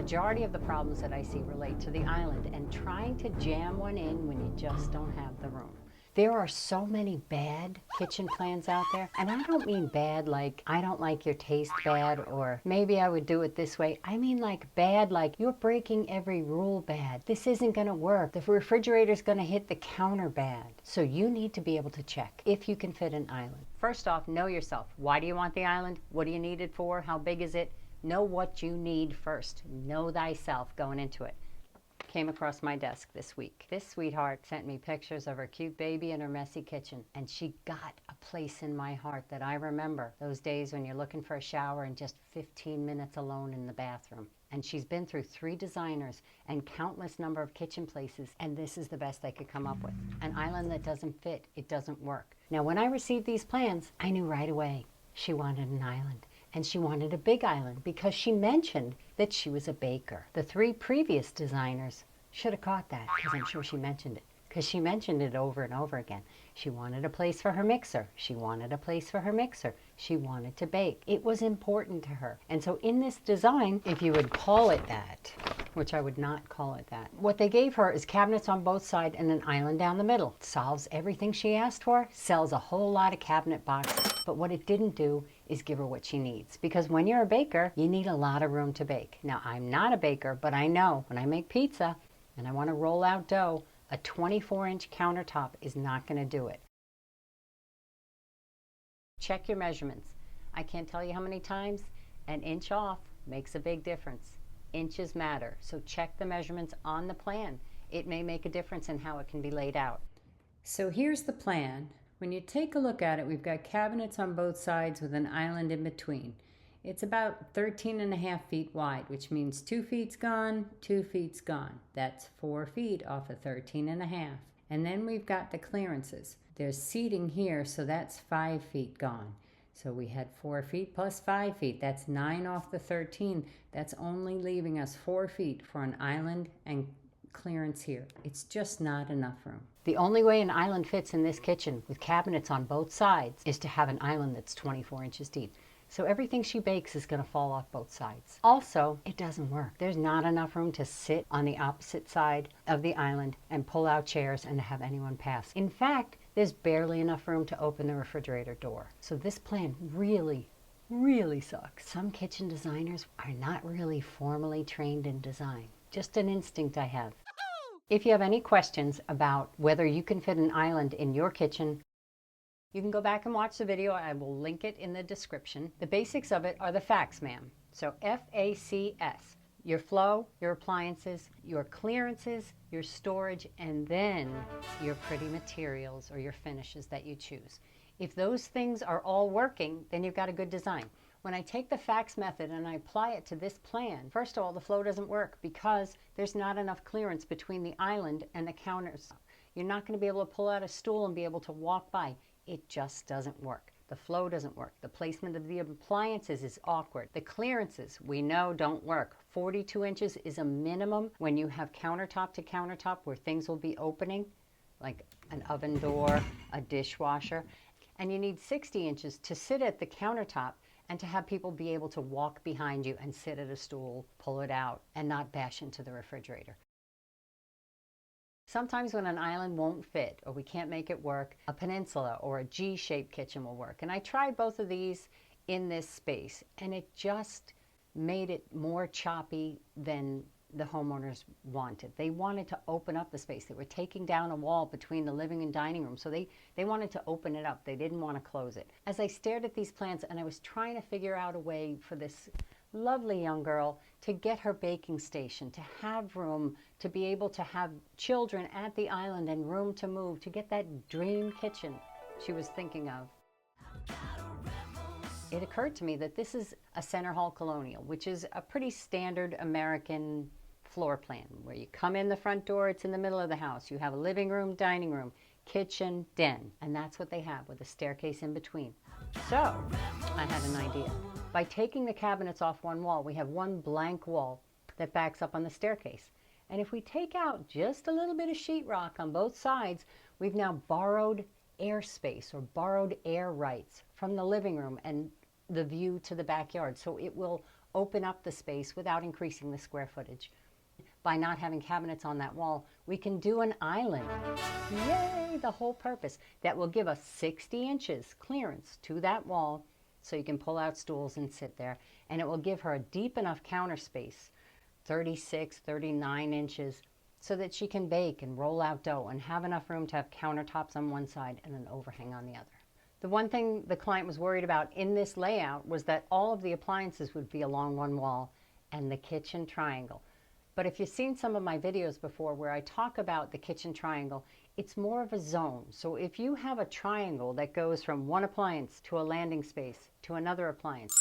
majority of the problems that I see relate to the island and trying to jam one in when you just don't have the room. There are so many bad kitchen plans out there, and I don't mean bad like I don't like your taste bad or maybe I would do it this way. I mean like bad like you're breaking every rule bad. This isn't going to work. The refrigerator's going to hit the counter bad. So you need to be able to check if you can fit an island. First off, know yourself. Why do you want the island? What do you need it for? How big is it? Know what you need first. Know thyself going into it. Came across my desk this week. This sweetheart sent me pictures of her cute baby and her messy kitchen, and she got a place in my heart that I remember. Those days when you're looking for a shower and just 15 minutes alone in the bathroom. And she's been through 3 designers and countless number of kitchen places, and this is the best they could come up with. An island that doesn't fit, it doesn't work. Now when I received these plans, I knew right away she wanted an island. And she wanted a big island because she mentioned that she was a baker. The 3 previous designers should have caught that because I'm sure she mentioned it. Because she mentioned it over and over again. She wanted a place for her mixer. She wanted a place for her mixer. She wanted to bake. It was important to her. And so in this design, if you would call it that, which I would not call it that, what they gave her is cabinets on both sides and an island down the middle. Solves everything she asked for, sells a whole lot of cabinet boxes. But what it didn't do is give her what she needs. Because when you're a baker, you need a lot of room to bake. Now, I'm not a baker, but I know when I make pizza and I want to roll out dough, a 24-inch countertop is not going to do it. Check your measurements. I can't tell you how many times an inch off makes a big difference. Inches matter, so check the measurements on the plan. It may make a difference in how it can be laid out. So here's the plan. When you take a look at it, we've got cabinets on both sides with an island in between. It's about 13.5 feet wide, which means 2 feet's gone, 2 feet's gone. That's 4 feet off of 13.5. And then we've got the clearances. There's seating here, so that's 5 feet gone. So we had 4 feet plus 5 feet. That's 9 off the 13. That's only leaving us 4 feet for an island and clearance here. It's just not enough room. The only way an island fits in this kitchen with cabinets on both sides is to have an island that's 24 inches deep. So everything she bakes is going to fall off both sides. Also, it doesn't work. There's not enough room to sit on the opposite side of the island and pull out chairs and have anyone pass. In fact, there's barely enough room to open the refrigerator door. So this plan really sucks. Some kitchen designers are not really formally trained in design. Just an instinct I have. If you have any questions about whether you can fit an island in your kitchen, you can go back and watch the video. I will link it in the description. The basics of it are the facts, ma'am. So FACS, your flow, your appliances, your clearances, your storage, and then your pretty materials or your finishes that you choose. If those things are all working, then you've got a good design. When I take the FACS method and I apply it to this plan, first of all, the flow doesn't work because there's not enough clearance between the island and the counters. You're not going to be able to pull out a stool and be able to walk by. It just doesn't work. The flow doesn't work. The placement of the appliances is awkward. The clearances, we know, don't work. 42 inches is a minimum when you have countertop to countertop where things will be opening, like an oven door, a dishwasher. And you need 60 inches to sit at the countertop and to have people be able to walk behind you and sit at a stool, pull it out, and not bash into the refrigerator. Sometimes when an island won't fit or we can't make it work, a peninsula or a G-shaped kitchen will work. And I tried both of these in this space, and it just made it more choppy than the homeowners wanted. They wanted to open up the space. They were taking down a wall between the living and dining room, so they wanted to open it up. They didn't want to close it. As I stared at these plans and I was trying to figure out a way for this lovely young girl to get her baking station, to have room, to be able to have children at the island and room to move, to get that dream kitchen she was thinking of. It occurred to me that this is a center hall colonial, which is a pretty standard American floor plan where you come in the front door, it's in the middle of the house. You have a living room, dining room, kitchen, den, and that's what they have with a staircase in between. So I had an idea. By taking the cabinets off one wall, we have one blank wall that backs up on the staircase. And if we take out just a little bit of sheetrock on both sides, we've now borrowed airspace or borrowed air rights from the living room and the view to the backyard. So it will open up the space without increasing the square footage. By not having cabinets on that wall, we can do an island. Yay, the whole purpose. That will give us 60 inches clearance to that wall so you can pull out stools and sit there. And it will give her a deep enough counter space, 36, 39 inches, so that she can bake and roll out dough and have enough room to have countertops on one side and an overhang on the other. The one thing the client was worried about in this layout was that all of the appliances would be along one wall and the kitchen triangle. But if you've seen some of my videos before where I talk about the kitchen triangle, it's more of a zone. So if you have a triangle that goes from one appliance to a landing space to another appliance,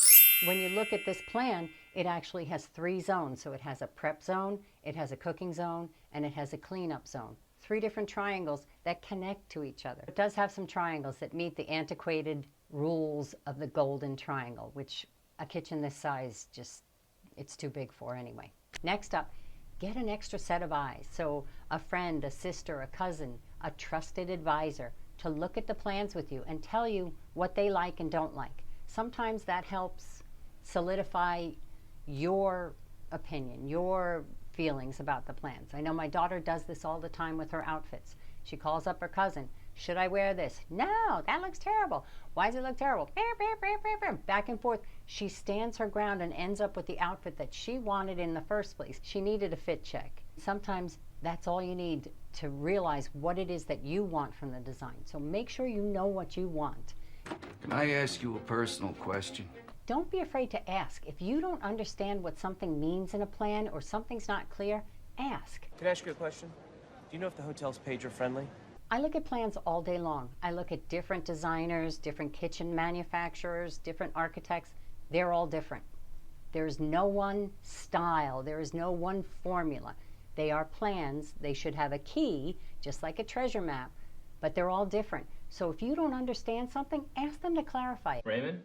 when you look at this plan, it actually has 3 zones. So it has a prep zone, it has a cooking zone, and it has a cleanup zone. 3 different triangles that connect to each other. It does have some triangles that meet the antiquated rules of the golden triangle, which a kitchen this size it's too big for anyway. Next up, get an extra set of eyes. So a friend, a sister, a cousin, a trusted advisor to look at the plans with you and tell you what they like and don't like. Sometimes that helps solidify your opinion, your feelings about the plans. I know my daughter does this all the time with her outfits. She calls up her cousin. Should I wear this? No, that looks terrible. Why does it look terrible? Back and forth. She stands her ground and ends up with the outfit that she wanted in the first place. She needed a fit check. Sometimes that's all you need to realize what it is that you want from the design. So make sure you know what you want. Can I ask you a personal question? Don't be afraid to ask. If you don't understand what something means in a plan or something's not clear, ask. Can I ask you a question? Do you know if the hotel's pager friendly? I look at plans all day long. I look at different designers, different kitchen manufacturers, different architects. They're all different. There's no one style. There is no one formula. They are plans. They should have a key, just like a treasure map, but they're all different. So if you don't understand something, ask them to clarify it. Raymond,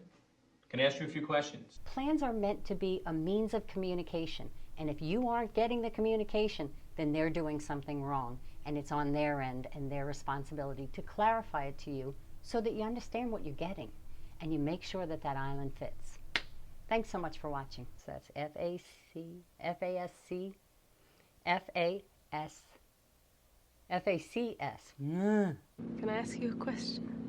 can I ask you a few questions? Plans are meant to be a means of communication. And if you aren't getting the communication, then they're doing something wrong. And it's on their end and their responsibility to clarify it to you so that you understand what you're getting and you make sure that that island fits. Thanks so much for watching. So that's F-A-C-S. Can I ask you a question?